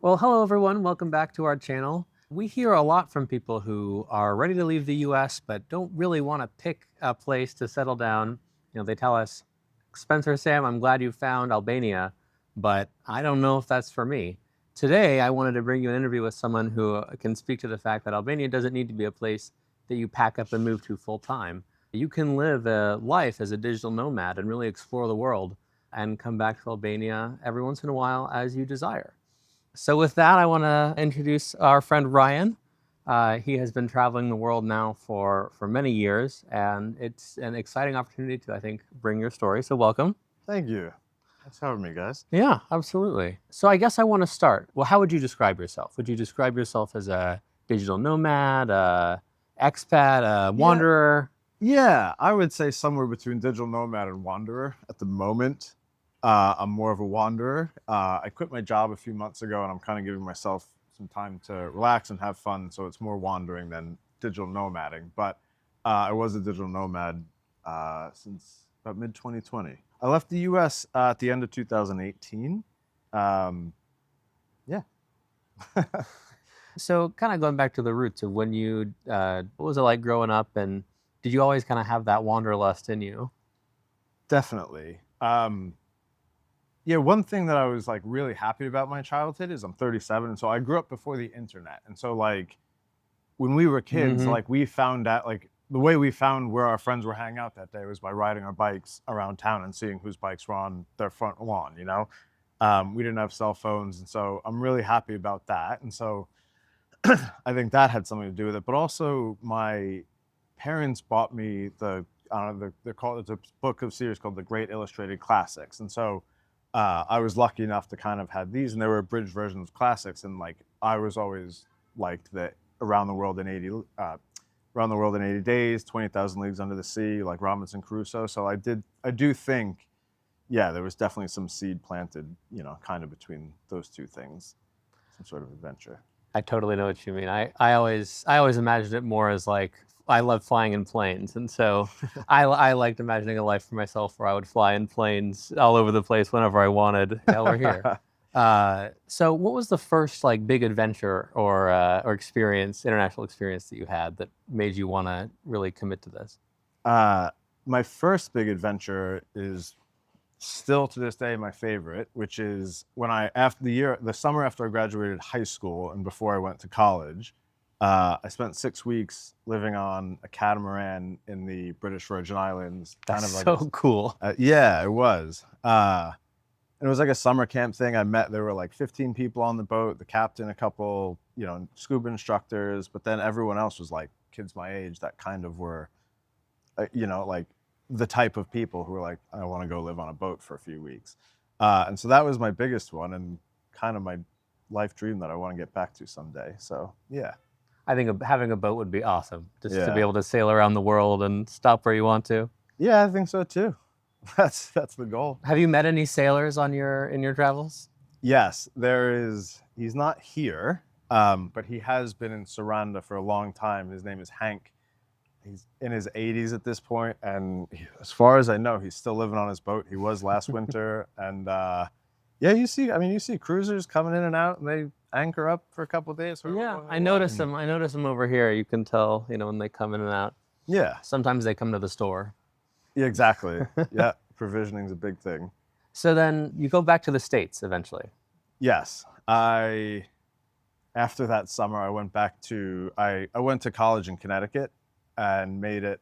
Well, hello everyone. Welcome back to our channel. We hear a lot from people who are ready to leave the US but don't really want to pick a place to settle down. They tell us, Spencer, Sam, I'm glad you found Albania, but I don't know if that's for me. Today, I wanted to bring you an interview with someone who can speak to the fact that Albania doesn't need to be a place that you pack up and move to full time. You can live a life as a digital nomad and really explore the world and come back to Albania every once in a while as you desire. So with that, I want to introduce our friend Ryan. He has been traveling the world now for many years, and it's an exciting opportunity to, I think, bring your story. So welcome. Thank you. Thanks for having me, guys. Yeah, absolutely. So I guess I want to start. Well, how would you describe yourself? Would you describe yourself as a digital nomad, a expat, a Yeah, wanderer? yeah, I would say somewhere between digital nomad and wanderer at the moment. I'm more of a wanderer. I quit my job a few months ago, and I'm kind of giving myself some time to relax and have fun. So it's more wandering than digital nomading. But I was a digital nomad since about mid 2020. I left the U.S. At the end of 2018. Yeah. So kind of going back to the roots of when you, what was it like growing up, and did you always kind of have that wanderlust in you? Definitely. Yeah, one thing that I was like really happy about my childhood is I'm 37, and so I grew up before the internet. And so like when we were kids, Mm-hmm. like we found out like the way we found where our friends were hanging out that day was by riding our bikes around town and seeing whose bikes were on their front lawn. We didn't have cell phones, and so I'm really happy about that. And so I think that had something to do with it. But also my parents bought me I don't know, they're called, it's a book of series called The Great Illustrated Classics. And so I was lucky enough to kind of have these, and they were abridged versions of classics. And like I was always liked that around the world in 80 days, 20,000 leagues under the sea, like Robinson Crusoe. So I do think, yeah, there was definitely some seed planted, kind of between those two things, some sort of adventure. I totally know what you mean. I always imagined it more as like I love flying in planes, and so I liked imagining a life for myself where I would fly in planes all over the place whenever I wanted. Yeah, we're here. So what was the first like big adventure or experience, international experience that you had that made you want to really commit to this? uh, my first big adventure is still to this day my favorite, which is when after the summer after I graduated high school and before I went to college. I spent 6 weeks living on a catamaran in the British Virgin Islands, kind That's of like so cool. yeah, it was. And it was like a summer camp thing. There were like 15 people on the boat, the captain, a couple, scuba instructors, but then everyone else was like kids my age that kind of were, like the type of people who were like, I want to go live on a boat for a few weeks. And so that was my biggest one and kind of my life dream that I want to get back to someday. So yeah, I think having a boat would be awesome, just to be yeah, able to sail around the world and stop where you want to. yeah, I think so too. That's the goal. Have you met any sailors on your in your travels? Yes, there is. He's not here, but he has been in Saranda for a long time. His name is Hank. He's in his 80s at this point, and as far as I know, he's still living on his boat. He was last winter, and yeah, you see cruisers coming in and out, and they anchor up for a couple of days. Yeah, I notice them. I notice them over here. You can tell, when they come in and out. Yeah, Sometimes they come to the store. yeah, exactly. Yeah, provisioning is a big thing. So then you go back to the States eventually. Yes, I after that summer, I went to college in Connecticut and made it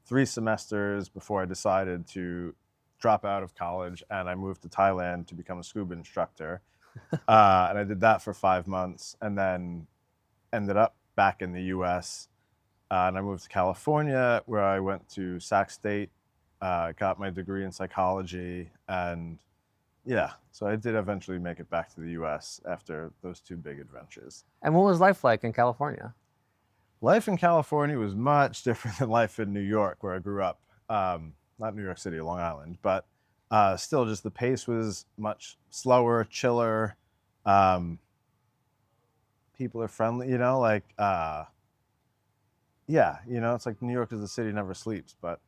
3 semesters before I decided to drop out of college, and I moved to Thailand to become a scuba instructor. And I did that for 5 months, and then ended up back in the U.S. And I moved to California, where I went to Sac State, got my degree in psychology, and yeah, so I did eventually make it back to the US after those two big adventures. And what was life like in California? Life in California was much different than life in New York, where I grew up. Not New York City, Long Island, but still, just the pace was much slower, chiller. Um, People are friendly, yeah, it's like New York is the city never sleeps, but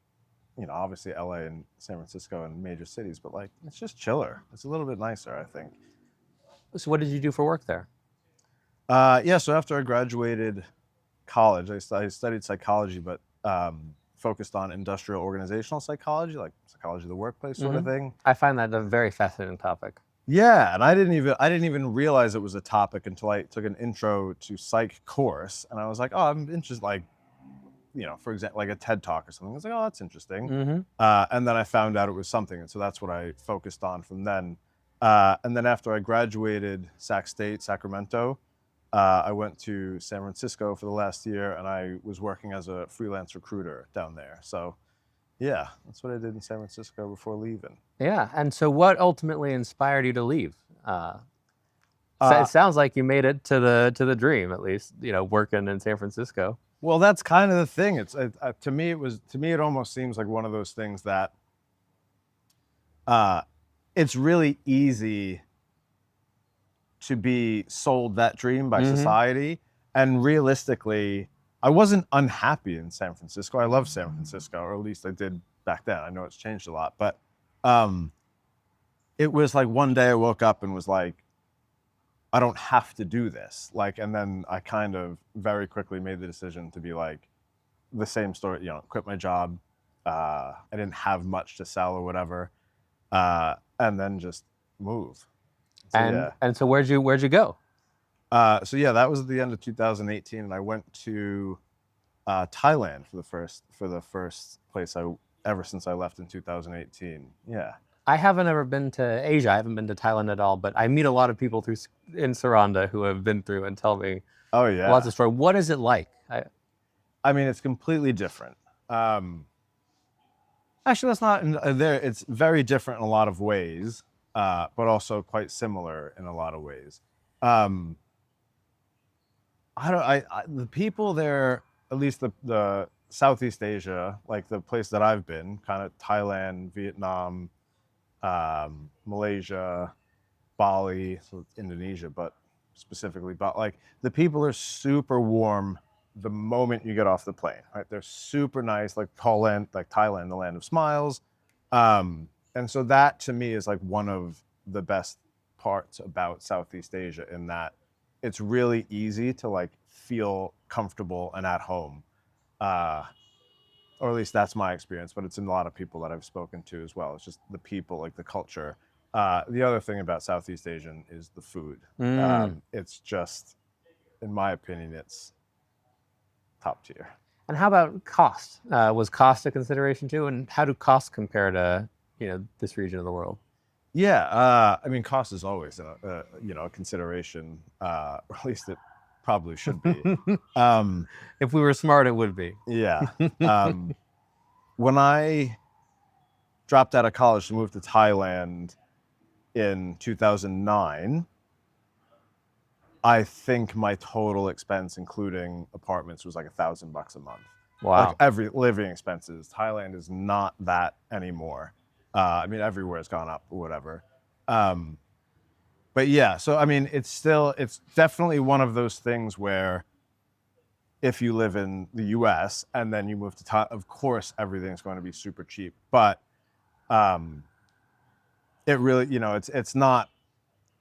obviously LA and San Francisco and major cities, but like it's just chiller. It's a little bit nicer, I think. So what did you do for work there? Yeah, so after I graduated college, I studied psychology, but focused on industrial organizational psychology, like psychology of the workplace sort of thing. I find that a very fascinating topic. Yeah, and I didn't even realize it was a topic until I took an intro to psych course, and I was like, oh, I'm interested, like, for example, like a TED talk or something. I was like, oh, that's interesting. Mm-hmm. And then I found out it was something, and so that's what I focused on from then. And then after I graduated Sac State, Sacramento, I went to San Francisco for the last year, and I was working as a freelance recruiter down there. So yeah, that's what I did in San Francisco before leaving. Yeah. And so, what ultimately inspired you to leave? Uh, it Uh, sounds like you made it to the dream, at least. Working in San Francisco. well, that's kind of the thing. To me it almost seems like one of those things that uh, it's really easy to be sold that dream by Mm-hmm. society. And realistically, I wasn't unhappy in San Francisco. I love San Francisco, or at least I did back then. I know it's changed a lot, but um, it was like one day I woke up and was like, I don't have to do this. Like, and then I kind of very quickly made the decision to be like, the same story, quit my job. I didn't have much to sell or whatever, and then just move. So And yeah. and so, where'd you go? So yeah, that was at the end of 2018, and I went to Thailand for the first place I ever since I left in 2018. Yeah. I haven't ever been to Asia. I haven't been to Thailand at all, but I meet a lot of people in Saranda who have been through and tell me Oh lots yeah. of stories. What is it like? I mean, it's completely different. Actually, that's not there. It's very different in a lot of ways, but also quite similar in a lot of ways. Um, I don't. The people there, at least the Southeast Asia, like the place that I've been, kind of Thailand, Vietnam, Malaysia, Bali, so Indonesia, but specifically, but like the people are super warm the moment you get off the plane, right? They're super nice, like Thailand, the land of smiles. And so that to me is like one of the best parts about Southeast Asia, in that it's really easy to like feel comfortable and at home. Uh, or at least that's my experience, but it's in a lot of people that I've spoken to as well. It's just the people, like the culture. The other thing about Southeast Asian is the food. Mm. It's just, in my opinion, it's top tier. And how about cost? Was cost a consideration too? And how do costs compare to this region of the world? Yeah, I mean, cost is always a consideration, or at least it probably should be. Um, If we were smart, it would be. yeah. When I dropped out of college to move to Thailand in 2009, I think my total expense, including apartments, was like $1,000 a month. Like Wow. every living expenses. Thailand is not that anymore. I mean, everywhere has gone up or whatever. Um, but yeah, so I mean, it's definitely one of those things where if you live in the U.S. and then you move to Thailand, of course everything's going to be super cheap. But um, it really, it's not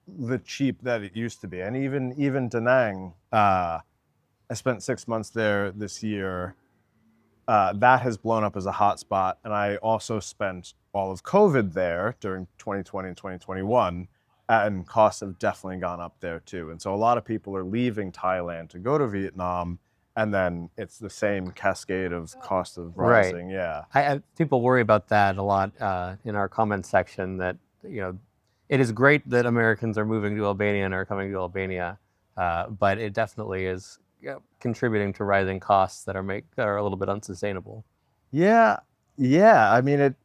the cheap that it used to be. And even Da Nang, I spent 6 months there this year. That has blown up as a hotspot, and I also spent all of COVID there during 2020 and 2021, and costs have definitely gone up there too. And so a lot of people are leaving Thailand to go to Vietnam, and then it's the same cascade of cost of Right. rising. Yeah, People worry about that a lot in our comment section. That you know, it is great that Americans are moving to Albania and are coming to Albania, but it definitely is contributing to rising costs that are a little bit unsustainable. yeah, yeah. I mean, it.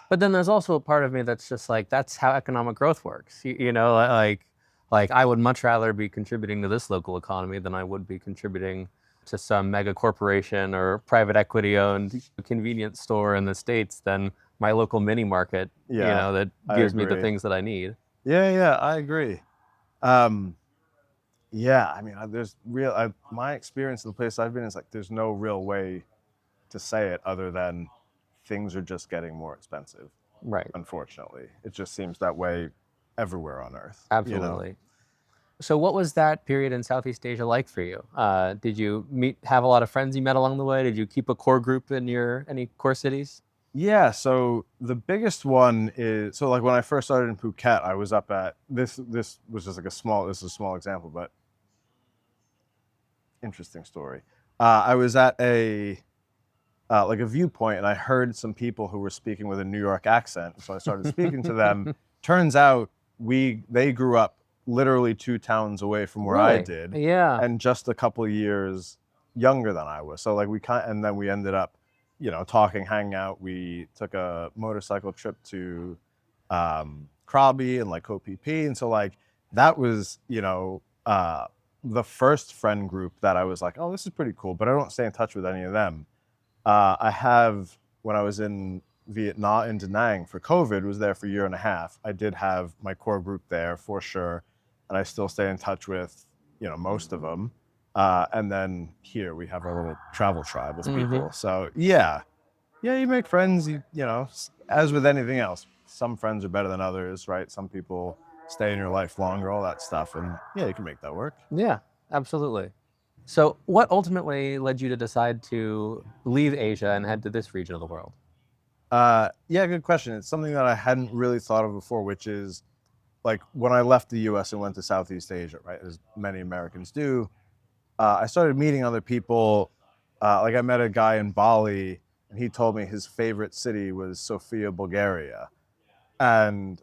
But then there's also a part of me that's just like, that's how economic growth works. Like I would much rather be contributing to this local economy than I would be contributing to some mega corporation or private equity owned convenience store in the States than my local mini market, Yeah, that I gives me the agree. things that I need. Yeah, yeah, I agree. Um, yeah, I mean, my experience in the place I've been is like there's no real way to say it other than things are just getting more expensive. Right. Unfortunately, it just seems that way everywhere on Earth. Absolutely. So what was that period in Southeast Asia like for you? Did you have a lot of friends you met along the way? Did you keep a core group in any core cities? Yeah, so the biggest one is so like when I first started in Phuket, I was up at this was just like this is a small example, but interesting story. I was at a like a viewpoint and I heard some people who were speaking with a New York accent. So I started speaking to them. Turns out they grew up literally 2 towns away from where I Really? did Yeah. and just a couple of years younger than I was. So like and then we ended up, talking, hanging out. We took a motorcycle trip to Krabi and like Koh Phi Phi. And so like that was, the first friend group that I was like, oh, this is pretty cool, but I don't stay in touch with any of them. I have, when I was in Vietnam, in Da Nang for COVID, was there for a year and a half. I did have my core group there for sure, and I still stay in touch with, most of them. And then here we have our little travel tribe of people. So yeah, you make friends. As with anything else, some friends are better than others, right? Some people stay in your life longer, all that stuff, and yeah, you can make that work. Yeah, absolutely. So what ultimately led you to decide to leave Asia and head to this region of the world? Yeah, good question. It's something that I hadn't really thought of before, which is like when I left the US and went to Southeast Asia, right, as many Americans do, I started meeting other people. Like I met a guy in Bali, and he told me his favorite city was Sofia, Bulgaria. And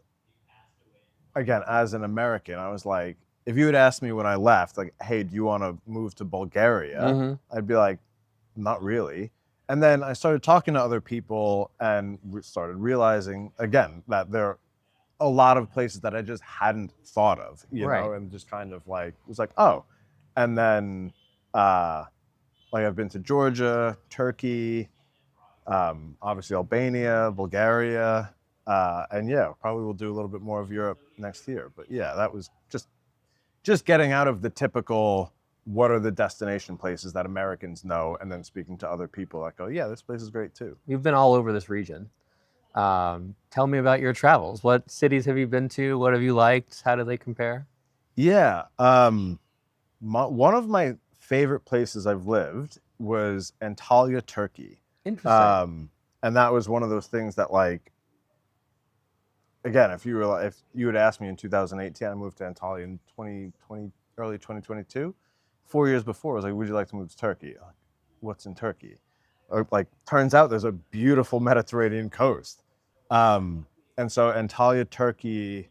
again, as an American, I was like, if you had asked me when I left, like, hey, do you want to move to Bulgaria? I'd be like, not really. And then I started talking to other people and started realizing again that there a lot of places that I just hadn't thought of, Right. and just kind of like was like, oh. And then like I've been to Georgia, Turkey, obviously Albania, Bulgaria, and yeah, probably we'll do a little bit more of Europe next year. But yeah, that was just getting out of the typical what are the destination places that Americans know, and then speaking to other people like, oh yeah, this place is great too. You've been all over this region. Tell me about your travels. What cities have you been to? What have you liked? How do they compare? Yeah. One of my favorite places I've lived was Antalya, Turkey. Interesting. And that was one of those things that, like, again, if you had asked me in 2018, I moved to Antalya in 2020, early 2022. 4 years before, I was like, would you like to move to Turkey? Like, what's in Turkey? Or, like, turns out there's a beautiful Mediterranean coast. And so Antalya, Turkey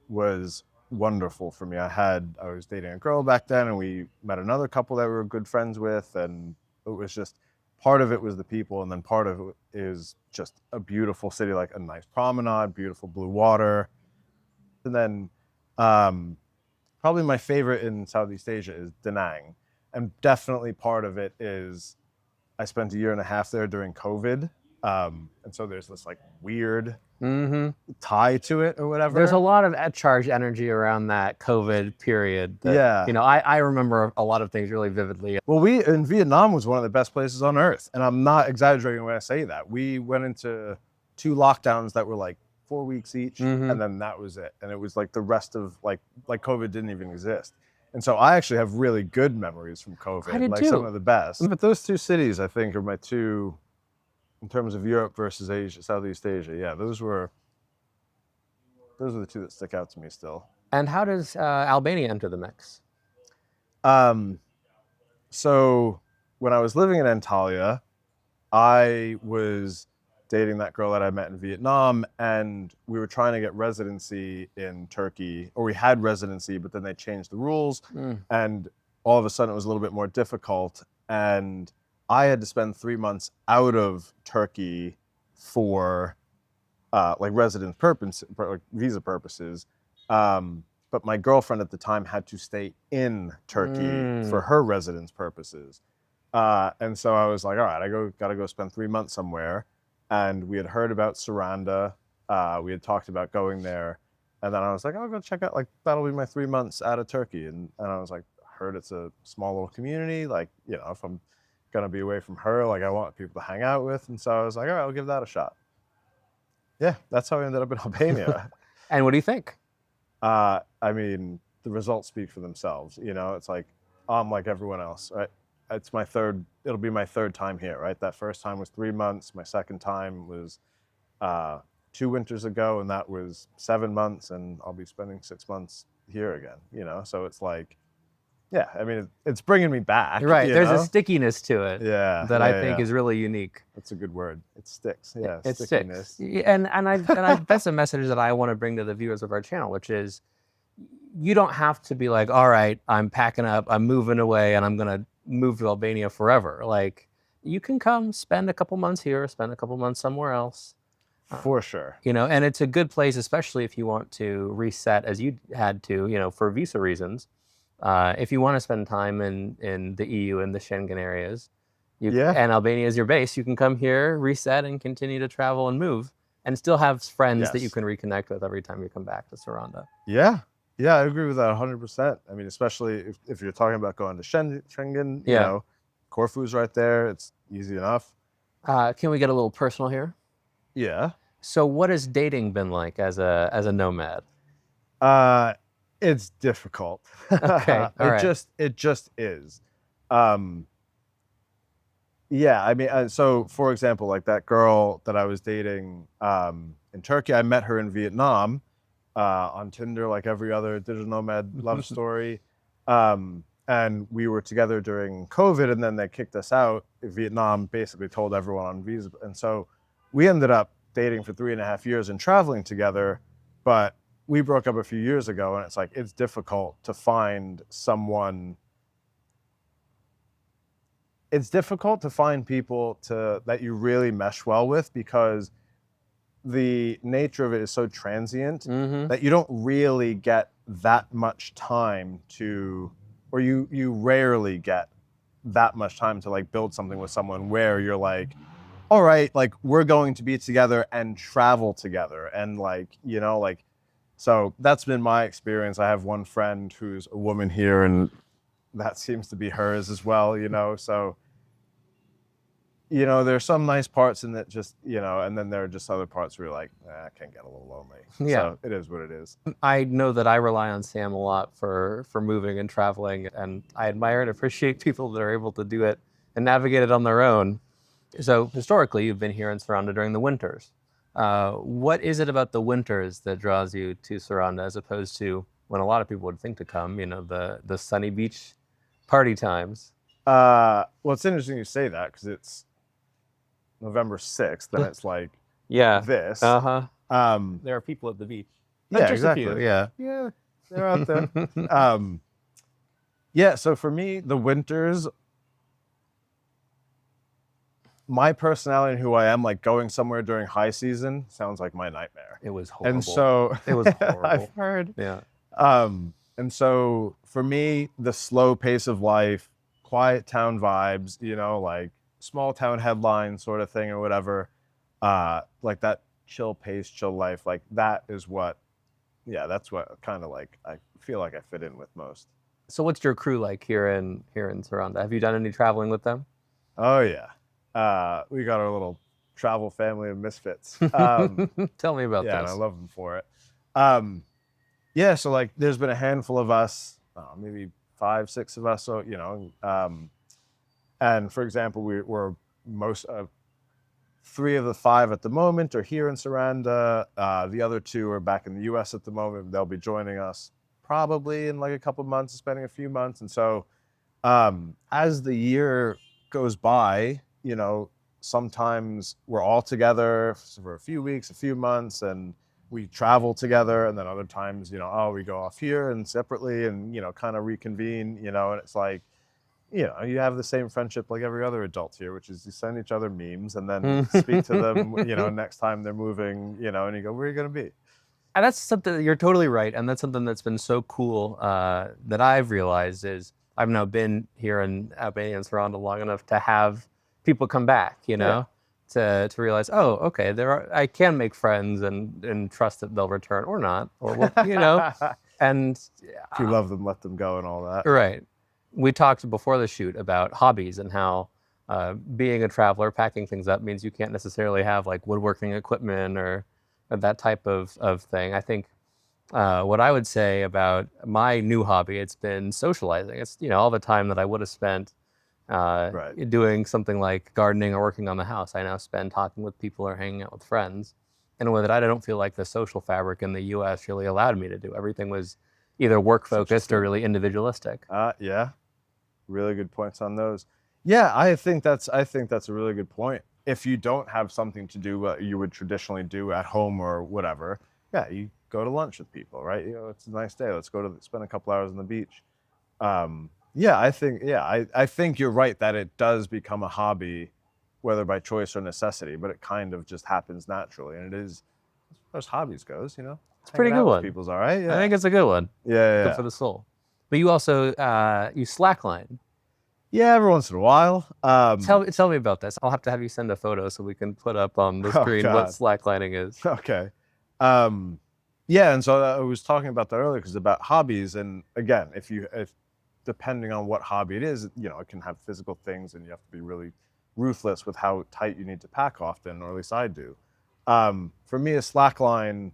was wonderful for me. I was dating a girl back then, and we met another couple that we were good friends with, and it was just part of it was the people, and then part of it is just a beautiful city, like a nice promenade, beautiful blue water. And then probably my favorite in Southeast Asia is Da Nang, and definitely part of it is I spent a year and a half there during COVID, and so there's this like weird tie to it or There's a whatever. lot of charged energy around that COVID period that, Yeah. I remember a lot of things really vividly. Well, we in Vietnam was one of the best places on earth, and I'm not exaggerating when I say that. We went into 2 lockdowns that were like 4 weeks each, and then that was it. And it was like the rest of like COVID didn't even exist. And so I actually have really good memories from I COVID, did like some too. of the best. But those two cities, I think, are my two in terms of Europe versus Asia, Southeast Asia. Yeah, those are the two that stick out to me still. And how does Albania enter the mix? Um, so when I was living in Antalya, I was dating that girl that I met in Vietnam, and we were trying to get residency in Turkey, or we had residency, but then they changed the rules, and all of a sudden it was a little bit more difficult. And I had to spend 3 months out of Turkey for like residence purpose, like visa purposes. But my girlfriend at the time had to stay in Turkey for her residence purposes. And so I was like, all right, gotta go spend 3 months somewhere. And we had heard about Saranda. We had talked about going there. And then I was like, I'll go check out, like, that'll be my 3 months out of Turkey. And I was like, heard it's a small little community. Like, if I'm gonna be away from her, like I want people to hang out with. And so I was like, all right, I'll give that a shot. Yeah, that's how I ended up in Albania. And what do you think? I mean, the results speak for themselves. You know, it's like I'm like everyone else. Right? It's my third. It'll be my third time here. Right? That first time was 3 months. My second time was 2 winters ago, and that was 7 months. And I'll be spending 6 months here again. You know, so it's like, yeah. I mean, it's bringing me back. Right. You There's a know? stickiness to it Yeah. that yeah, I think yeah. is really unique. That's a good word. It sticks. Yeah. It Stickiness. sticks. And that's a message that I want to bring to the viewers of our channel, which is you don't have to be like, all right, I'm packing up, I'm moving away, and I'm gonna move to Albania forever. Like, you can come spend a couple months here, spend a couple months somewhere else. For sure. You know, and it's a good place, especially if you want to reset as you had to, you know, for visa reasons. If you want to spend time in the EU and the Schengen areas, Yeah. and Albania is your base, you can come here, reset, and continue to travel and move, and still have friends that you Yes. can reconnect with every time you come back to Saranda. Yeah. Yeah, I agree with that 100%. I mean, especially if you're talking about going to Schengen, you Yeah. know, Corfu's right there. It's easy enough. Can we get a little personal here? Yeah. So, what has dating been like as a nomad? It's difficult. Okay, all right. It just is. Yeah, I mean, so for example, like that girl that I was dating in Turkey, I met her in Vietnam on Tinder, like every other digital nomad love story. And we were together during COVID, and then they kicked us out. Vietnam basically told everyone on visa. And so we ended up dating for 3.5 years and traveling together. But we broke up a few years ago, and it's like, it's difficult to find someone. It's difficult to find people that you really mesh well with, because the nature of it is so transient that you don't really get that much time to, or you rarely get that much time to like build something with someone where you're like, all right, like we're going to be together and travel together. And like, you know, like, so that's been my experience. I have one friend who's a woman here, and that seems to be hers as well, you know, so you know, there's some nice parts in it, just, you know, and then there are just other parts where you're like, I can get a little lonely. Yeah. So it is what it is. I know that I rely on Sam a lot for moving and traveling, and I admire and appreciate people that are able to do it and navigate it on their own. So historically, you've been here in Saranda during the winters. What is it about the winters that draws you to Saranda as opposed to when a lot of people would think to come, you know, the sunny beach party times? Well, it's interesting you say that, because it's November 6th, and it's like Yeah. this. Uh-huh. Um, There are people at the beach. yeah, Just exactly. a few. Yeah, they're out there. Yeah, so for me, the winters, my personality and who I am, like going somewhere during high season sounds like my nightmare. It was horrible. And so It was horrible. I've heard. Yeah. And so for me, the slow pace of life, quiet town vibes, you know, like small town headline sort of thing or whatever, like that chill pace, chill life, like that is what, yeah, that's what kind of like I feel like I fit in with most. So what's your crew like here in Saranda? Have you done any traveling with them? Oh yeah, we got our little travel family of misfits. Tell me about Yeah, and this. I love them for it. Yeah, so like there's been a handful of us, maybe 5, 6 of us, so you know, and for example, we're most 3 of the 5 at the moment are here in Saranda. The other 2 are back in the US at the moment. They'll be joining us probably in like a couple months, spending a few months. And so as the year goes by, you know, sometimes we're all together for a few weeks, a few months, and we travel together. And then other times, you know, oh, we go off here and separately and, you know, kind of reconvene, you know, and it's like, you know, you have the same friendship like every other adult here, which is you send each other memes and then speak to them, you know, next time they're moving, you know, and you go, where are you going to be? And that's something, you're totally right. And that's something that's been so cool that I've realized is I've now been here in Albania and Saranda long enough to have people come back, you know, to realize, oh, okay, I can make friends and trust that they'll return or not, or, we'll, you know, and if you love them, let them go and all that. Right. We talked before the shoot about hobbies and how being a traveler, packing things up means you can't necessarily have like woodworking equipment or that type of thing. I think What I would say about my new hobby, it's been socializing. It's, all the time that I would have spent Right. doing something like gardening or working on the house, I now spend talking with people or hanging out with friends in a way that I don't feel like the social fabric in the US really allowed me to do. Everything was either work It's focused or interesting. really individualistic. Yeah, really good points on those. Yeah, I think that's a really good point. If you don't have something to do what you would traditionally do at home or whatever, yeah, you go to lunch with people, right? It's a nice day. Let's go to spend a couple hours on the beach. I think you're right that it does become a hobby, whether by choice or necessity, but it kind of just happens naturally, and it is as far as hobbies goes. It's a pretty Hanging good out with one. people's all right. I Yeah, think it's a good one. yeah, yeah. Good Yeah. for the soul. But you also you slackline. Yeah, every once in a while. Tell me about this. I'll have to have you send a photo so we can put up on the Oh screen what God. slacklining is. Okay. Um, yeah, and so I was talking about that earlier because about hobbies, and again, if depending on what hobby it is, it can have physical things, and you have to be really ruthless with how tight you need to pack often, or at least I do. For me, a slackline,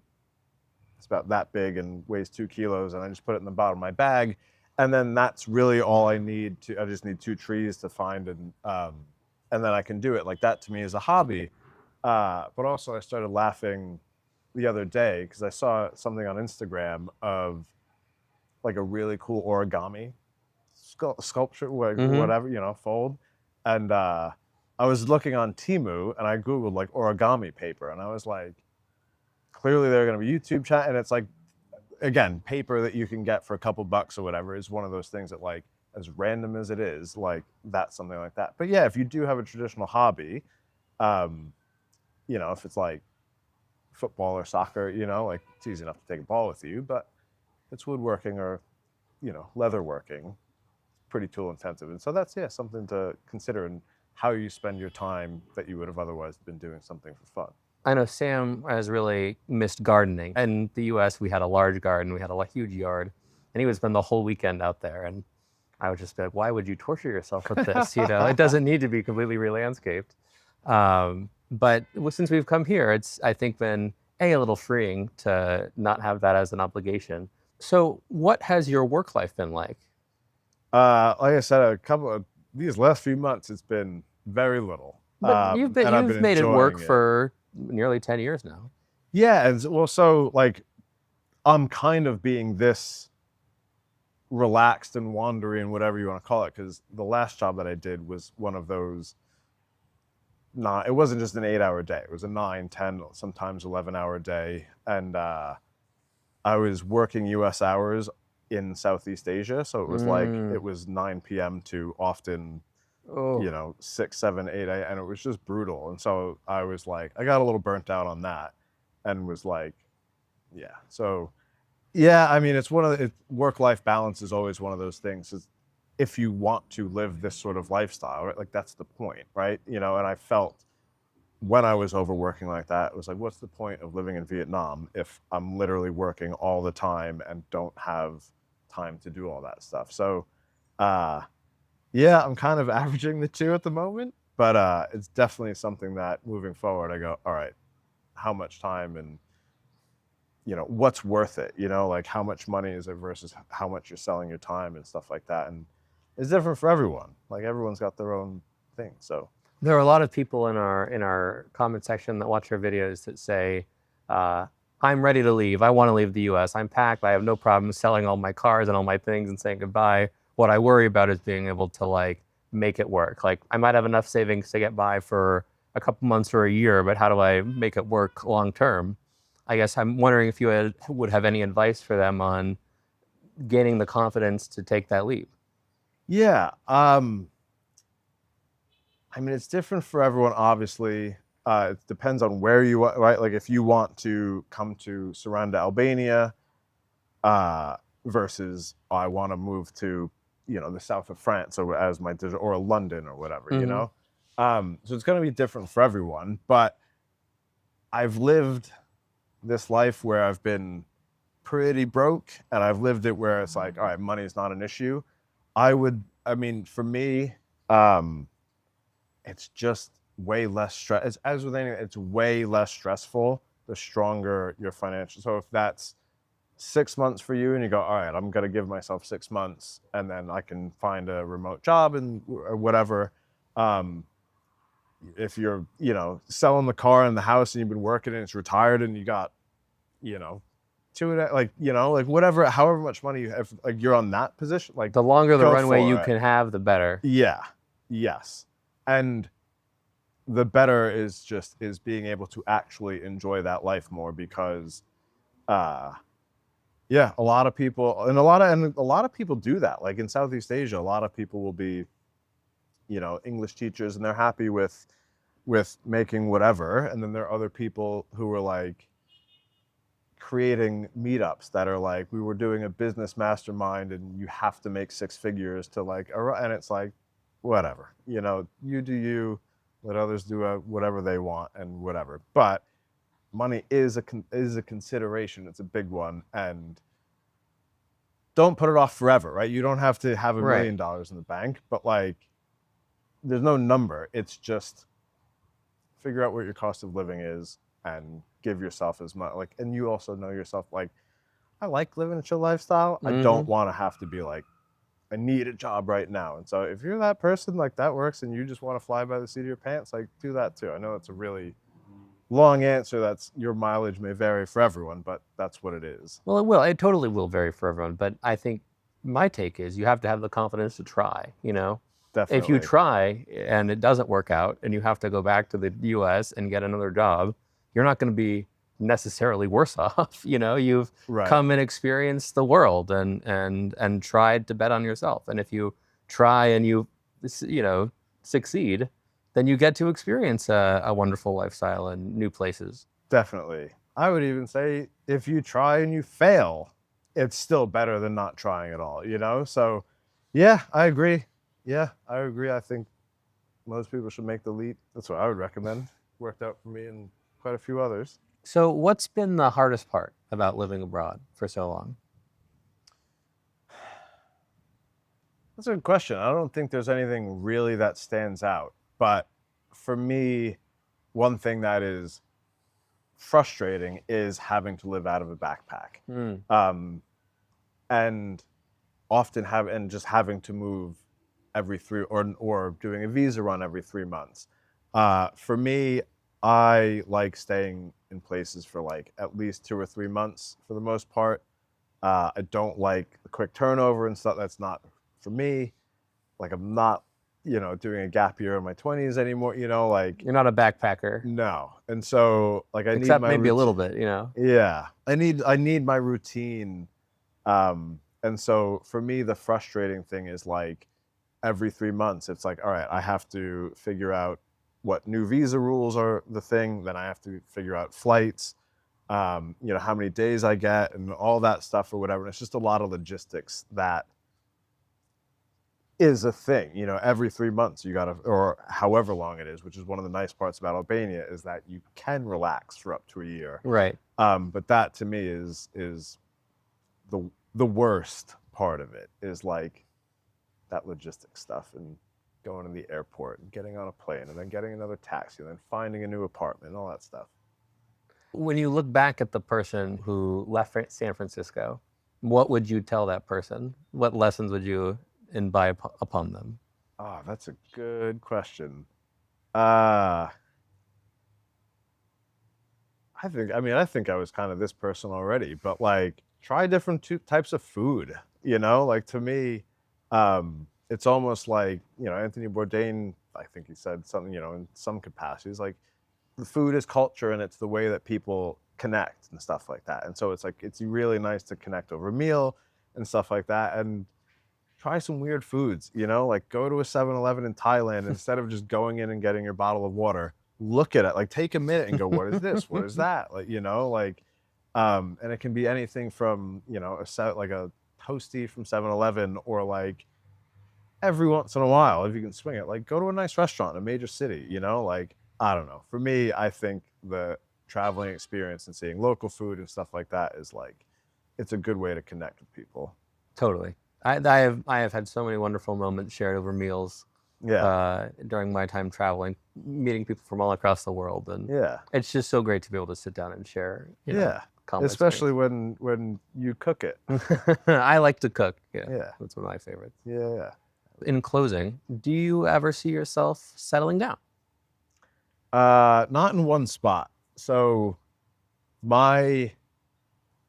it's about that big and weighs 2 kilos, and I just put it in the bottom of my bag, and then that's really all I need to. I just need 2 trees to find, and then I can do it. Like that to me is a hobby. But also, I started laughing the other day because I saw something on Instagram of like a really cool origami sculpture, Mm-hmm. whatever, fold. And I was looking on Temu and I Googled like origami paper, and I was like, clearly they're going to be YouTube chat. And it's like, again, paper that you can get for a couple bucks or whatever is one of those things that, like, as random as it is, like, that's something like that. But yeah, if you do have a traditional hobby, um, if it's like football or soccer, like it's easy enough to take a ball with you, but it's woodworking or, leatherworking, pretty tool intensive. And so that's, yeah, something to consider in how you spend your time that you would have otherwise been doing something for fun. I know Sam has really missed gardening. In the US, we had a large garden, we had a huge yard, and he would spend the whole weekend out there. And I would just be like, why would you torture yourself with this? It doesn't need to be completely re-landscaped. But since we've come here, it's, I think, been a little freeing to not have that as an obligation. So, what has your work life been like? Like I said, a couple of these last few months, it's been very little, But and I've been you've made it work enjoying it. for nearly 10 years now. Yeah, and well, so like I'm kind of being this relaxed and wandering, whatever you want to call it, because the last job that I did was one of those. Not, it wasn't just an 8 hour day. It was a 9, 10, sometimes 11 hour day, and I was working U.S. hours in Southeast Asia, so it was like Mm. it was 9 p.m. to often Oh, 6, 7, 8, and it was just brutal. And so I was like, I got a little burnt out on that, and was like, yeah. So yeah, I mean, it's one of the work-life balance is always one of those things. Is if you want to live this sort of lifestyle, right? Like that's the point, right? And I felt when I was overworking like that, it was like, what's the point of living in Vietnam if I'm literally working all the time and don't have time to do all that stuff? So, uh, yeah, I'm kind of averaging the two at the moment, but it's definitely something that moving forward, I go, all right, how much time and what's worth it? Like how much money is it versus how much you're selling your time and stuff like that. And it's different for everyone. Like everyone's got their own thing. So there are a lot of people in our comment section that watch our videos that say, uh, "I'm ready to leave. I want to leave the U.S. I'm packed. I have no problem selling all my cars and all my things and saying goodbye. What I worry about is being able to make it work. Like I might have enough savings to get by for a couple months or a year, but how do I make it work long term?" I guess I'm wondering if would have any advice for them on gaining the confidence to take that leap. yeah, I mean, it's different for everyone, obviously. It depends on where you are, right? Like if you want to come to Saranda, Albania, uh, versus I want to move to, the south of France or as my or London or whatever, Mm-hmm. So it's going to be different for everyone. But I've lived this life where I've been pretty broke, and I've lived it where it's like, all right, money is not an issue. I mean, for me, um, it's just way less stress. As with anything, it's way less stressful the stronger your financial. So if that's 6 months for you and you go, all right, I'm going to give myself 6 months and then I can find a remote job and or whatever. Um, if you're, selling the car and the house and you've been working and it's retired and you got, you know, like whatever, however much money you have, like you're on that position, like The longer the go runway you for it. can have, the better. Yeah. Yes. And the better is being able to actually enjoy that life more because, yeah, a lot of people and a lot of people do that. Like in Southeast Asia, a lot of people will be, English teachers and they're happy with making whatever. And then there are other people who are like creating meetups that are like, we were doing a business mastermind and you have to make 6 figures to like, and it's like, whatever, you do you, let others do whatever they want and whatever. But money is a consideration. It's a big one. And don't put it off forever, right? You don't have to have $1 Right. million in the bank, but like, there's no number. It's just figure out what your cost of living is and give yourself as much, like, and you also know yourself, like, I like living a chill lifestyle. I don't want to have to be like, I need a job right now. And so if you're that person, like that works and you just want to fly by the seat of your pants, like do that too. I know it's a really long answer. That's your mileage may vary for everyone, but that's what it is. Well, it will. It totally will vary for everyone. But I think my take is you have to have the confidence to try, Definitely. If you try and it doesn't work out and you have to go back to the US and get another job, you're not going to be necessarily worse off. You've Right. come and experienced the world and tried to bet on yourself. And if you try and you succeed, then you get to experience a wonderful lifestyle and new places. Definitely. I would even say if you try and you fail, it's still better than not trying at all, So yeah, I agree. Yeah, I agree. I think most people should make the leap. That's what I would recommend. Worked out for me and quite a few others. So what's been the hardest part about living abroad for so long? That's a good question. I don't think there's anything really that stands out. But for me, one thing that is frustrating is having to live out of a backpack. And often just having to move every or doing a visa run every 3 months. For me, I like staying in places for like at least 2 or 3 months for the most part. I don't like the quick turnover and stuff. That's not for me. Like I'm not, doing a gap year in my 20s anymore, like You're not a backpacker. no. And so like I Except need my maybe a little bit, Yeah. I need my routine. And so for me, the frustrating thing is like every 3 months, it's like, all right, I have to figure out what new visa rules are the thing. Then I have to figure out flights, how many days I get and all that stuff or whatever. And it's just a lot of logistics that is a thing, every 3 months you gotta, or however long it is, which is one of the nice parts about Albania is that you can relax for up to a year. Right. But that to me is the worst part of it is like that logistics stuff and going to the airport and getting on a plane and then getting another taxi and then finding a new apartment and all that stuff. When you look back at the person who left San Francisco, what would you tell that person? What lessons would you imbibe upon them? Oh, that's a good question. I think I was kind of this person already, but like try different types of food, like to me, it's almost like, Anthony Bourdain, I think he said something, in some capacities, like the food is culture and it's the way that people connect and stuff like that. And so it's like, it's really nice to connect over a meal and stuff like that. And try some weird foods, like go to a 7-Eleven in Thailand, instead of just going in and getting your bottle of water, look at it, like take a minute and go, what is this? What is that? Like, and it can be anything from, like a toasty from 7-Eleven or like every once in a while, if you can swing it, like go to a nice restaurant in a major city, like, I don't know. For me, I think the traveling experience and seeing local food and stuff like that is like, it's a good way to connect with people. Totally. I have had so many wonderful moments shared over meals. Yeah. During my time traveling, meeting people from all across the world, and Yeah. it's just so great to be able to sit down and share. Yeah. combo especially when you cook it. experience. I like to cook. Yeah, Yeah. that's one of my favorites. Yeah. In closing, do you ever see yourself settling down? Not in one spot. So my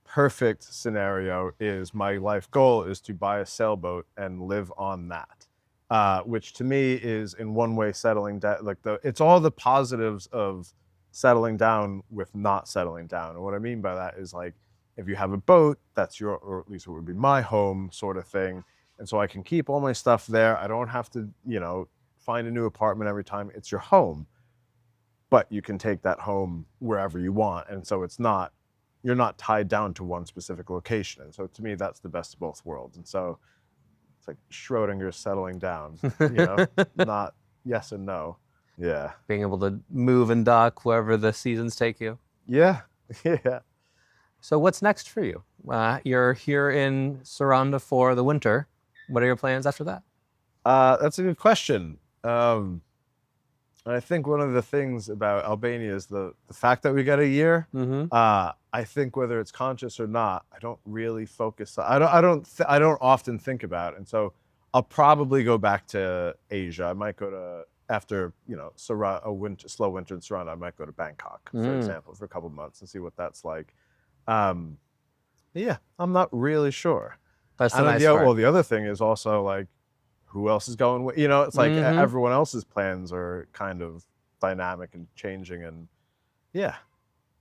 perfect scenario is my life goal is to buy a sailboat and live on that, which to me is in one way settling down. Like it's all the positives of settling down with not settling down. And what I mean by that is like if you have a boat, that's your, or at least it would be my home sort of thing. And so I can keep all my stuff there. I don't have to, find a new apartment every time. It's your home, but you can take that home wherever you want. And so you're not tied down to one specific location. And so to me, that's the best of both worlds. And so it's like Schrodinger's settling down, not yes and no. Yeah. Being able to move and dock wherever the seasons take you. Yeah. Yeah. So what's next for you? You're here in Saranda for the winter. What are your plans after that? That's a good question. And I think one of the things about Albania is the fact that we got a year. Mm-hmm. I think whether it's conscious or not, I don't really focus. I don't often think about it. And so I'll probably go back to Asia. I might go to after slow winter in Saranda. I might go to Bangkok, for example, for a couple of months and see what that's like. Yeah, I'm not really sure. That's the nice part. Well, the other thing is also like, who else is going with, it's like everyone else's plans are kind of dynamic and changing. And yeah,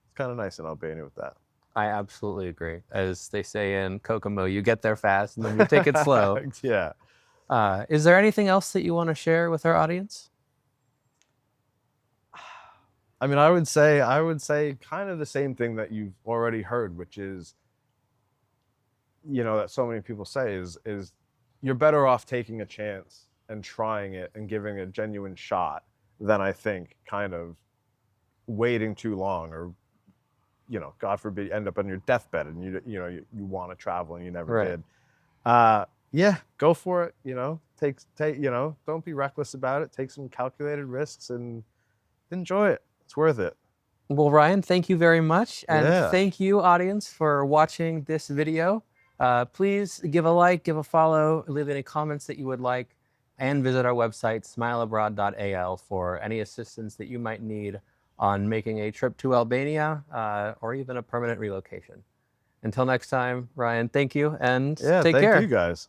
it's kind of nice in Albania with that. I absolutely agree. As they say in Kokomo, you get there fast and then you take it slow. Yeah. Is there anything else that you want to share with our audience? I mean, I would say kind of the same thing that you've already heard, which is, that so many people say is you're better off taking a chance and trying it and giving a genuine shot than I think kind of waiting too long or, God forbid, you end up on your deathbed and you want to travel and you never did. Yeah, go for it. Don't be reckless about it. Take some calculated risks and enjoy it. It's worth it. Well, Ryan, thank you very much. And thank you, audience, for watching this video. Please give a like, give a follow, leave any comments that you would like, and visit our website, smileabroad.al, for any assistance that you might need on making a trip to Albania or even a permanent relocation. Until next time, Ryan, thank you and take care. Thank you guys.